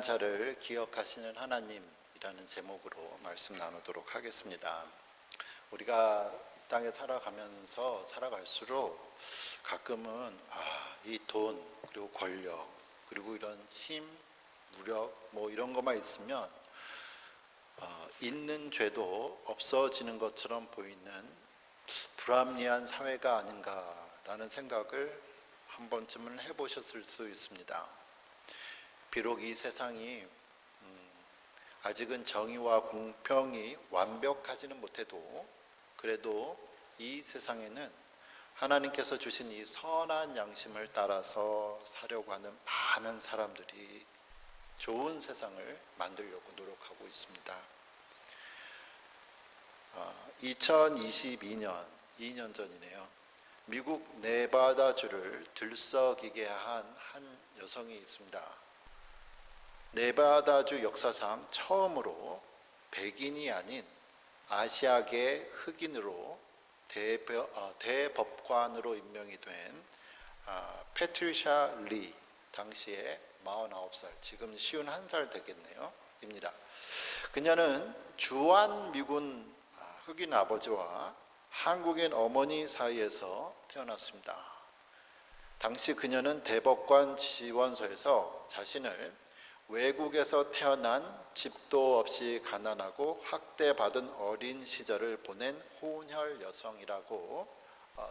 자를 기억하시는 하나님이라는 제목으로 말씀 나누도록 하겠습니다. 우리가 이 땅에 살아갈수록 가끔은 이 돈 그리고 권력 그리고 이런 힘, 무력 이런 것만 있으면 있는 죄도 없어지는 것처럼 보이는 불합리한 사회가 아닌가라는 생각을 한 번쯤은 해보셨을 수 있습니다. 비록 이 세상이 아직은 정의와 공평이 완벽하지는 못해도 그래도 이 세상에는 하나님께서 주신 이 선한 양심을 따라서 살려고 하는 많은 사람들이 좋은 세상을 만들려고 노력하고 있습니다. 2022년, 2년 전이네요. 미국 네바다주를 들썩이게 한 여성이 있습니다. 네바다주 역사상 처음으로 백인이 아닌 아시아계 흑인으로 대법관으로 임명이 된 패트리샤 리, 당시에 49살, 지금 51살 되겠네요. 입니다. 그녀는 주한 미군 흑인 아버지와 한국인 어머니 사이에서 태어났습니다. 당시 그녀는 대법관 지원서에서 자신을 외국에서 태어난 집도 없이 가난하고 학대받은 어린 시절을 보낸 혼혈 여성이라고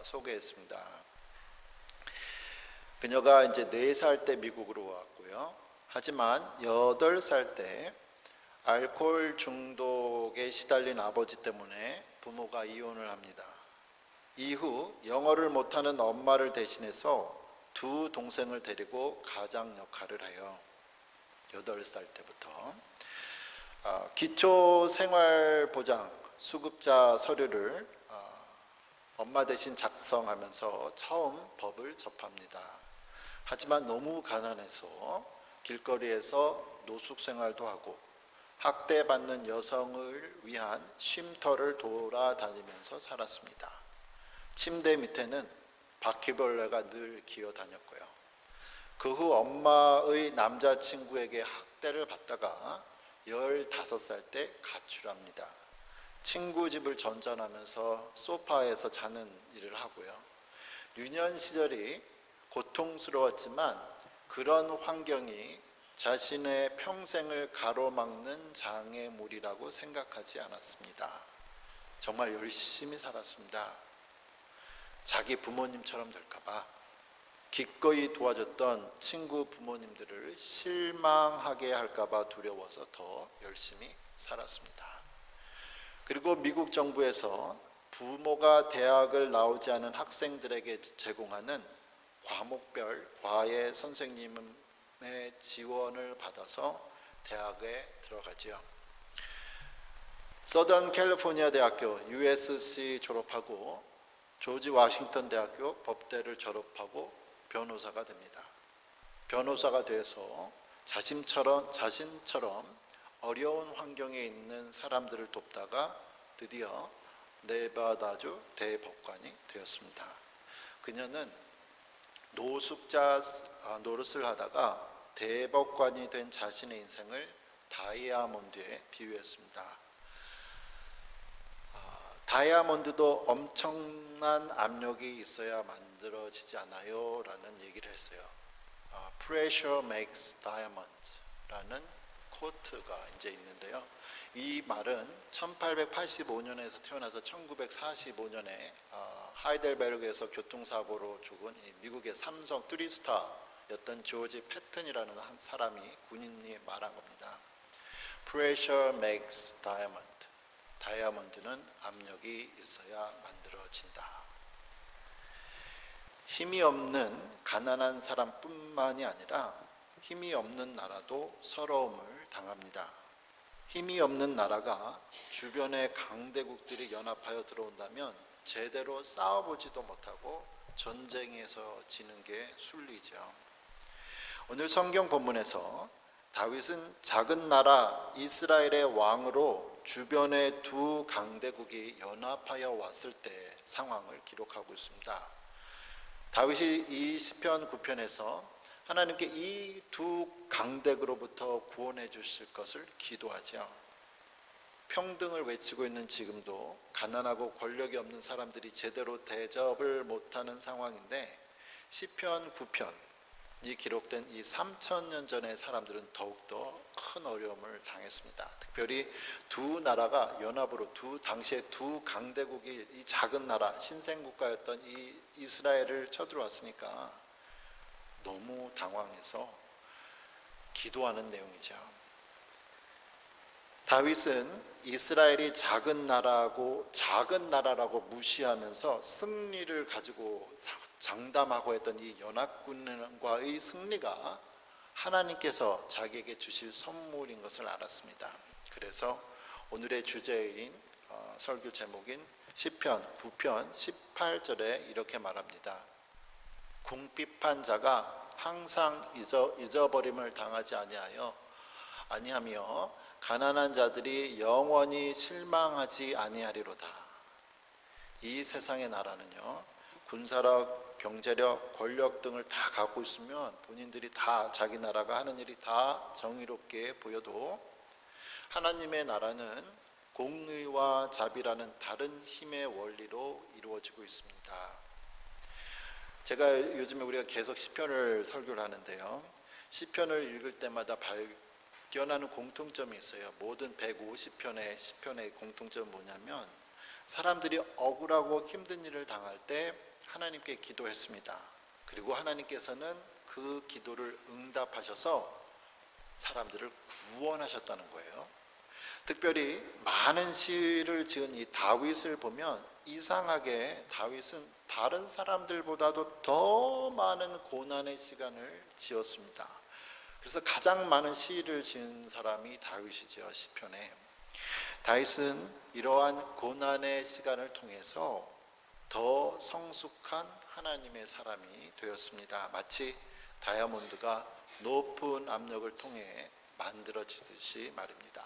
소개했습니다. 그녀가 이제 4살 때 미국으로 왔고요. 하지만 8살 때 알코올 중독에 시달린 아버지 때문에 부모가 이혼을 합니다. 이후 영어를 못하는 엄마를 대신해서 두 동생을 데리고 가장 역할을 해요. 8살 때부터 기초생활보장 수급자 서류를 엄마 대신 작성하면서 처음 법을 접합니다. 하지만 너무 가난해서 길거리에서 노숙생활도 하고 학대받는 여성을 위한 쉼터를 돌아다니면서 살았습니다. 침대 밑에는 바퀴벌레가 늘 기어다녔고요. 그 후 엄마의 남자친구에게 학대를 받다가 15살 때 가출합니다. 친구 집을 전전하면서 소파에서 자는 일을 하고요. 유년 시절이 고통스러웠지만 그런 환경이 자신의 평생을 가로막는 장애물이라고 생각하지 않았습니다. 정말 열심히 살았습니다. 자기 부모님처럼 될까봐 기꺼이 도와줬던 친구 부모님들을 실망하게 할까봐 두려워서 더 열심히 살았습니다. 그리고 미국 정부에서 부모가 대학을 나오지 않은 학생들에게 제공하는 과목별 과외 선생님의 지원을 받아서 대학에 들어가죠. 서던 캘리포니아 대학교 USC 졸업하고 조지 워싱턴 대학교 법대를 졸업하고 변호사가 됩니다. 변호사가 돼서 자신처럼 어려운 환경에 있는 사람들을 돕다가 드디어 네바다주 대법관이 되었습니다. 그녀는 노숙자 노릇을 하다가 대법관이 된 자신의 인생을 다이아몬드에 비유했습니다. 다이아몬드도 엄청난 압력이 있어야 만들어지지 않아요? 라는 얘기를 했어요. Pressure makes diamond 라는 코트가 이제 있는데요. 이 말은 1885년에서 태어나서 1945년에 하이델베르그에서 교통사고로 죽은 미국의 삼성 3스타였던 조지 패튼이라는 한 사람이 군인이 말한 겁니다. Pressure makes diamond. 다이아몬드는 압력이 있어야 만들어진다. 힘이 없는 가난한 사람뿐만이 아니라 힘이 없는 나라도 서러움을 당합니다. 힘이 없는 나라가 주변의 강대국들이 연합하여 들어온다면 제대로 싸워보지도 못하고 전쟁에서 지는 게 순리죠. 오늘 성경 본문에서 다윗은 작은 나라 이스라엘의 왕으로 주변의 두 강대국이 연합하여 왔을 때 상황을 기록하고 있습니다. 다윗이 이 시편 9편에서 하나님께 이 두 강대국으로부터 구원해 주실 것을 기도하죠. 평등을 외치고 있는 지금도 가난하고 권력이 없는 사람들이 제대로 대접을 못하는 상황인데 시편 9편이 기록된 이 3000년 전의 사람들은 더욱더 큰 어려움을 당했습니다. 특별히 두 나라가 연합으로 당시에 두 강대국이 이 작은 나라 신생국가였던 이 이스라엘을 쳐들어왔으니까 너무 당황해서 기도하는 내용이죠. 다윗은 이스라엘이 작은 나라라고 무시하면서 승리를 가지고 장담하고 했던 이 연합군과의 승리가 하나님께서 자기에게 주실 선물인 것을 알았습니다. 그래서 오늘의 주제인 설교 제목인 시편 9편 18절에 이렇게 말합니다. 궁핍한 자가 항상 잊어버림을 당하지 아니하며 가난한 자들이 영원히 실망하지 아니하리로다. 이 세상의 나라는요, 군사력, 경제력, 권력 등을 다 갖고 있으면 본인들이 다 자기 나라가 하는 일이 다 정의롭게 보여도 하나님의 나라는 공의와 자비라는 다른 힘의 원리로 이루어지고 있습니다. 제가 요즘에 우리가 계속 시편을 설교를 하는데요, 시편을 읽을 때마다 발견하는 공통점이 있어요. 모든 150편의 시편의 공통점은 뭐냐면 사람들이 억울하고 힘든 일을 당할 때 하나님께 기도했습니다. 그리고 하나님께서는 그 기도를 응답하셔서 사람들을 구원하셨다는 거예요. 특별히 많은 시를 지은 이 다윗을 보면 이상하게 다윗은 다른 사람들보다도 더 많은 고난의 시간을 지었습니다. 그래서 가장 많은 시를 지은 사람이 다윗이죠. 시편에. 다윗은 이러한 고난의 시간을 통해서 더 성숙한 하나님의 사람이 되었습니다. 마치 다이아몬드가 높은 압력을 통해 만들어지듯이 말입니다.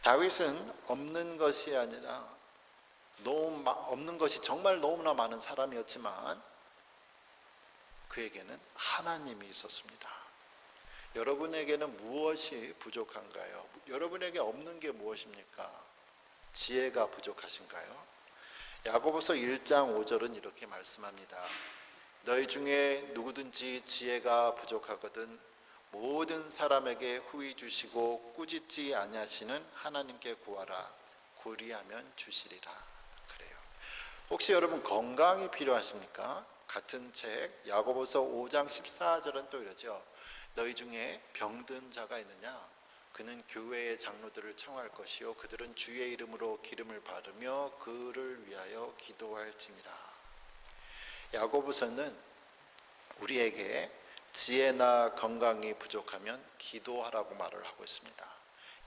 다윗은 없는 것이 아니라 없는 것이 정말 너무나 많은 사람이었지만 그에게는 하나님이 있었습니다. 여러분에게는 무엇이 부족한가요? 여러분에게 없는 게 무엇입니까? 지혜가 부족하신가요? 야고보서 1장 5절은 이렇게 말씀합니다. 너희 중에 누구든지 지혜가 부족하거든 모든 사람에게 후히 주시고 꾸짖지 아니하시는 하나님께 구하라. 구리하면 주시리라. 그래요. 혹시 여러분 건강이 필요하십니까? 같은 책 야고보서 5장 14절은 또 이러죠. 너희 중에 병든 자가 있느냐? 그는 교회의 장로들을 청할 것이요 그들은 주의 이름으로 기름을 바르며 그를 위하여 기도할지니라. 야고보서는 우리에게 지혜나 건강이 부족하면 기도하라고 말을 하고 있습니다.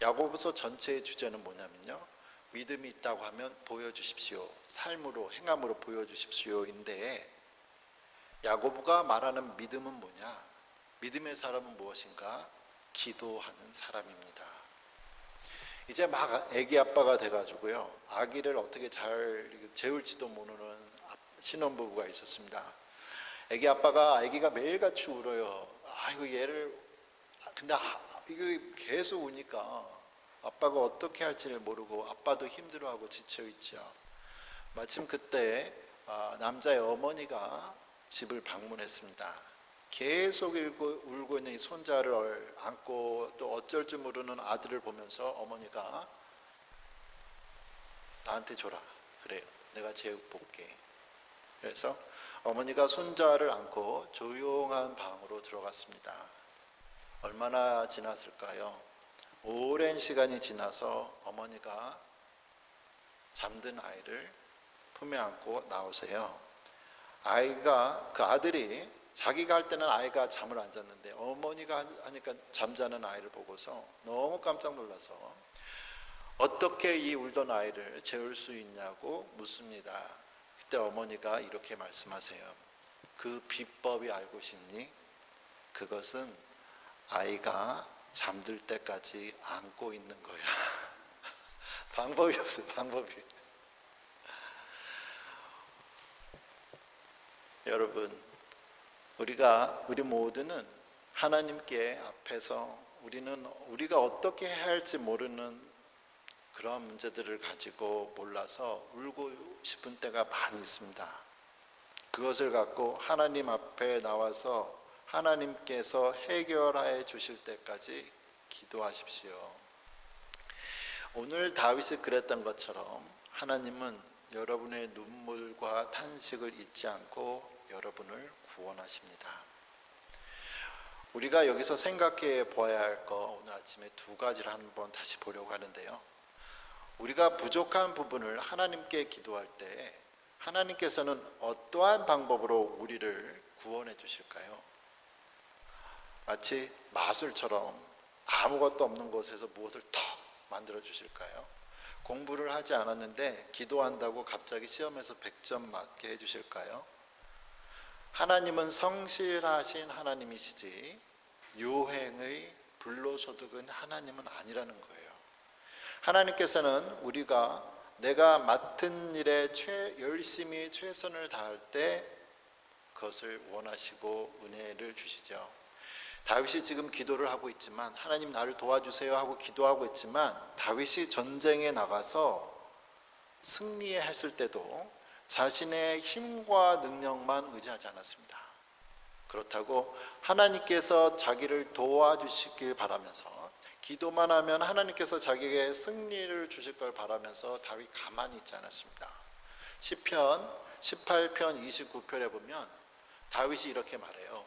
야고보서 전체의 주제는 뭐냐면요, 믿음이 있다고 하면 보여주십시오. 삶으로 행함으로 보여주십시오인데 야고보가 말하는 믿음은 뭐냐? 믿음의 사람은 무엇인가? 기도하는 사람입니다. 이제 막 아기 아빠가 돼가지고요, 아기를 어떻게 잘 재울지도 모르는 신혼부부가 있었습니다. 아기 아빠가 아기가 매일같이 울어요. 아이고 얘를 근데 이거 계속 우니까 아빠가 어떻게 할지를 모르고 아빠도 힘들어하고 지쳐있죠. 마침 그때 남자의 어머니가 집을 방문했습니다. 계속 울고 있는 이 손자를 안고 또 어쩔 줄 모르는 아들을 보면서 어머니가 나한테 줘라. 그래요. 내가 재울게. 그래서 어머니가 손자를 안고 조용한 방으로 들어갔습니다. 얼마나 지났을까요? 오랜 시간이 지나서 어머니가 잠든 아이를 품에 안고 나오세요. 그 아들이 자기가 할 때는 아이가 잠을 안 잤는데 어머니가 하니까 잠자는 아이를 보고서 너무 깜짝 놀라서 어떻게 이 울던 아이를 재울 수 있냐고 묻습니다. 그때 어머니가 이렇게 말씀하세요. 그 비법이 알고 싶니? 그것은 아이가 잠들 때까지 안고 있는 거야. 방법이 없어요. 방법이. 여러분, 우리 모두는 하나님께 앞에서 우리가 어떻게 해야 할지 모르는 그런 문제들을 가지고 몰라서 울고 싶은 때가 많이 있습니다. 그것을 갖고 하나님 앞에 나와서 하나님께서 해결해 주실 때까지 기도하십시오. 오늘 다윗이 그랬던 것처럼 하나님은 여러분의 눈물과 탄식을 잊지 않고 여러분을 구원하십니다. 우리가 여기서 생각해 보아야 할 거 오늘 아침에 두 가지를 한번 다시 보려고 하는데요. 우리가 부족한 부분을 하나님께 기도할 때 하나님께서는 어떠한 방법으로 우리를 구원해 주실까요? 마치 마술처럼 아무것도 없는 곳에서 무엇을 턱 만들어 주실까요? 공부를 하지 않았는데 기도한다고 갑자기 시험에서 100점 맞게 해 주실까요? 하나님은 성실하신 하나님이시지 요행의 불로소득은 하나님은 아니라는 거예요. 하나님께서는 우리가 내가 맡은 일에 열심히 최선을 다할 때 그것을 원하시고 은혜를 주시죠. 다윗이 지금 기도를 하고 있지만 하나님 나를 도와주세요 하고 기도하고 있지만 다윗이 전쟁에 나가서 승리했을 때도 자신의 힘과 능력만 의지하지 않았습니다. 그렇다고 하나님께서 자기를 도와주시길 바라면서 기도만 하면 하나님께서 자기에게 승리를 주실 걸 바라면서 다윗 가만히 있지 않았습니다. 시편 18편 29편에 보면 다윗이 이렇게 말해요.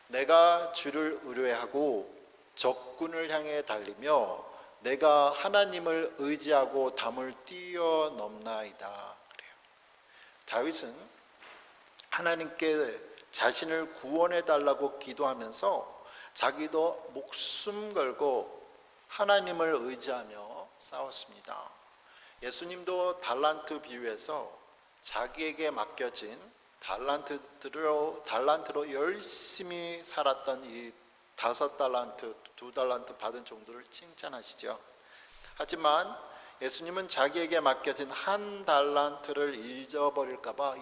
내가 주를 의뢰하고 적군을 향해 달리며 내가 하나님을 의지하고 담을 뛰어넘나이다. 그래요. 다윗은 하나님께 자신을 구원해 달라고 기도하면서 자기도 목숨 걸고 하나님을 의지하며 싸웠습니다. 예수님도 달란트 비유에서 자기에게 맡겨진 달란트로 열심히 살았던 이 5달란트, 2달란트 받은 정도를 칭찬하시죠. 하지만 예수님은 자기에게 맡겨진 1달란트를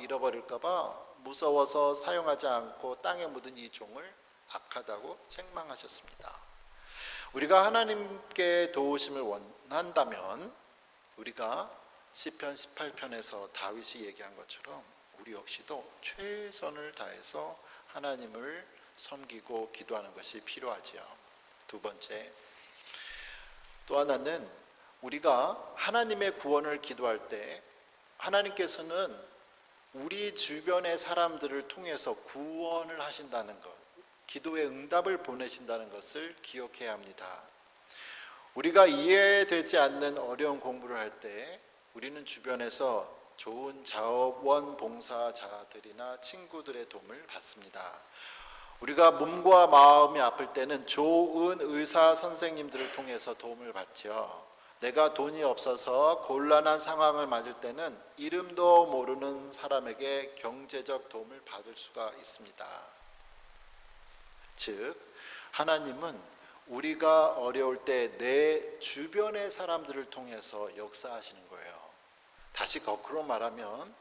잃어버릴까봐 무서워서 사용하지 않고 땅에 묻은 이 종을 악하다고 책망하셨습니다. 우리가 하나님께 도우심을 원한다면 우리가 시편 18편에서 다윗이 얘기한 것처럼 우리 역시도 최선을 다해서 하나님을 섬기고 기도하는 것이 필요하지요. 두 번째, 또 하나는 우리가 하나님의 구원을 기도할 때 하나님께서는 우리 주변의 사람들을 통해서 구원을 하신다는 것, 기도의 응답을 보내신다는 것을 기억해야 합니다. 우리가 이해되지 않는 어려운 공부를 할 때 우리는 주변에서 좋은 자원봉사자들이나 친구들의 도움을 받습니다. 우리가 몸과 마음이 아플 때는 좋은 의사 선생님들을 통해서 도움을 받죠. 내가 돈이 없어서 곤란한 상황을 맞을 때는 이름도 모르는 사람에게 경제적 도움을 받을 수가 있습니다. 즉, 하나님은 우리가 어려울 때 내 주변의 사람들을 통해서 역사하시는 거예요. 다시 거꾸로 말하면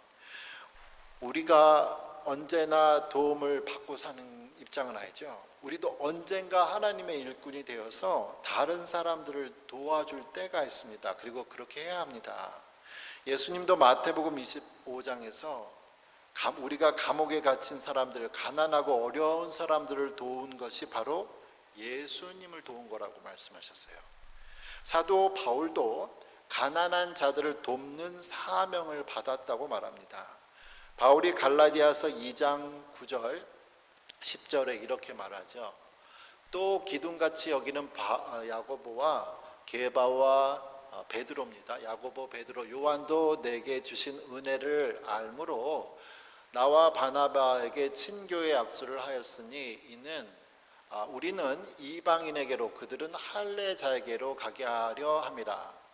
우리가 언제나 도움을 받고 사는 입장은 아니죠. 우리도 언젠가 하나님의 일꾼이 되어서 다른 사람들을 도와줄 때가 있습니다. 그리고 그렇게 해야 합니다. 예수님도 마태복음 25장에서 우리가 감옥에 갇힌 사람들, 가난하고 어려운 사람들을 도운 것이 바로 예수님을 도운 거라고 말씀하셨어요. 사도 바울도 가난한 자들을 돕는 사명을 받았다고 말합니다. 바울이 갈라디아서 2장 9절 10절에 이렇게 말하죠. 또 기둥같이 여기는 야고보와 게바와 베드로입니다. 야고보, 베드로, 요한도 내게 주신 은혜를 알므로 나와 바나바에게 친교의 약속을 하였으니 이는 우리는 이방인에게로 그들은 할례자에게로 가게 하려 함이라.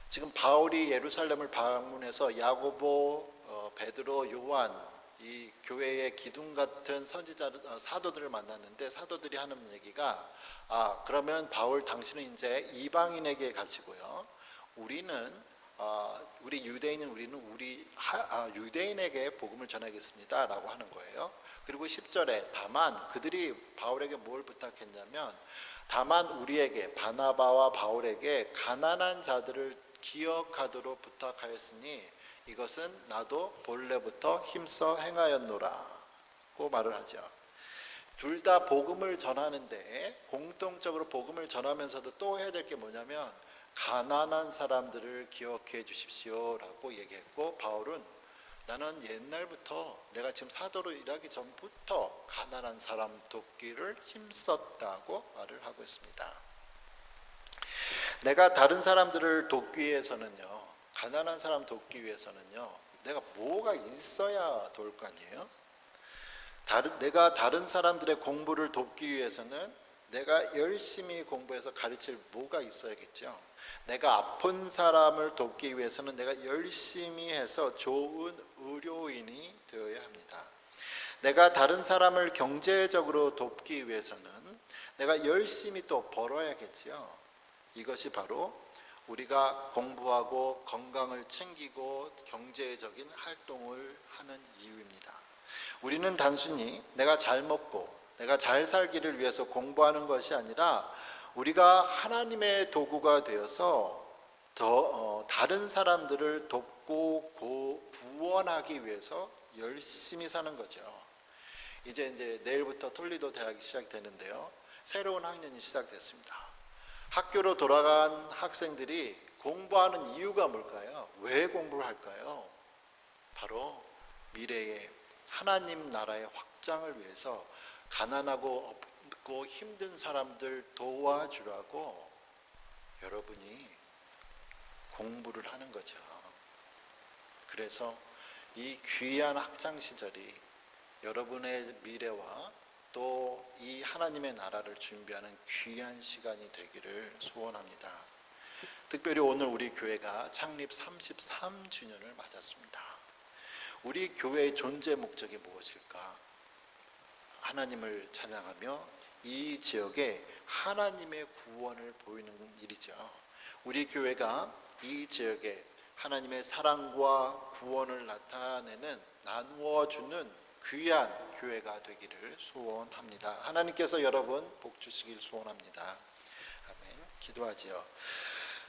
지금 바울이 예루살렘을 방문해서 야고보, 베드로, 요한 이 교회의 기둥 같은 선지자 사도들을 만났는데 사도들이 하는 얘기가 그러면 바울 당신은 이제 이방인에게 가시고요. 우리는 우리 유대인은 우리 유대인에게 복음을 전하겠습니다라고 하는 거예요. 그리고 10절에 다만 그들이 바울에게 뭘 부탁했냐면 다만 우리에게 바나바와 바울에게 가난한 자들을 기억하도록 부탁하였으니 이것은 나도 본래부터 힘써 행하였노라고 말을 하죠. 둘 다 복음을 전하는데 공통적으로 복음을 전하면서도 또 해야 될 게 뭐냐면 가난한 사람들을 기억해 주십시오라고 얘기했고, 바울은 나는 옛날부터 내가 지금 사도로 일하기 전부터 가난한 사람 돕기를 힘썼다고 말을 하고 있습니다. 내가 다른 사람들을 돕기 위해서는요, 가난한 사람 돕기 위해서는요, 내가 뭐가 있어야 도울 거 아니에요? 내가 다른 사람들의 공부를 돕기 위해서는 내가 열심히 공부해서 가르칠 뭐가 있어야겠죠. 내가 아픈 사람을 돕기 위해서는 내가 열심히 해서 좋은 의료인이 되어야 합니다. 내가 다른 사람을 경제적으로 돕기 위해서는 내가 열심히 또 벌어야겠죠. 이것이 바로 우리가 공부하고 건강을 챙기고 경제적인 활동을 하는 이유입니다. 우리는 단순히 내가 잘 먹고 내가 잘 살기를 위해서 공부하는 것이 아니라 우리가 하나님의 도구가 되어서 다른 사람들을 돕고 구원하기 위해서 열심히 사는 거죠. 이제 내일부터 톨리도 대학이 시작되는데요. 새로운 학년이 시작됐습니다. 학교로 돌아간 학생들이 공부하는 이유가 뭘까요? 왜 공부를 할까요? 바로 미래의 하나님 나라의 확장을 위해서 가난하고 없고 힘든 사람들 도와주라고 여러분이 공부를 하는 거죠. 그래서 이 귀한 학창 시절이 여러분의 미래와 또 이 하나님의 나라를 준비하는 귀한 시간이 되기를 소원합니다. 특별히 오늘 우리 교회가 창립 33주년을 맞았습니다. 우리 교회의 존재 목적이 무엇일까? 하나님을 찬양하며 이 지역에 하나님의 구원을 보이는 일이죠. 우리 교회가 이 지역에 하나님의 사랑과 구원을 나타내는 나누어 주는 귀한 교회가 되기를 소원합니다. 하나님께서 여러분 복 주시길 소원합니다. 아멘. 기도하지요.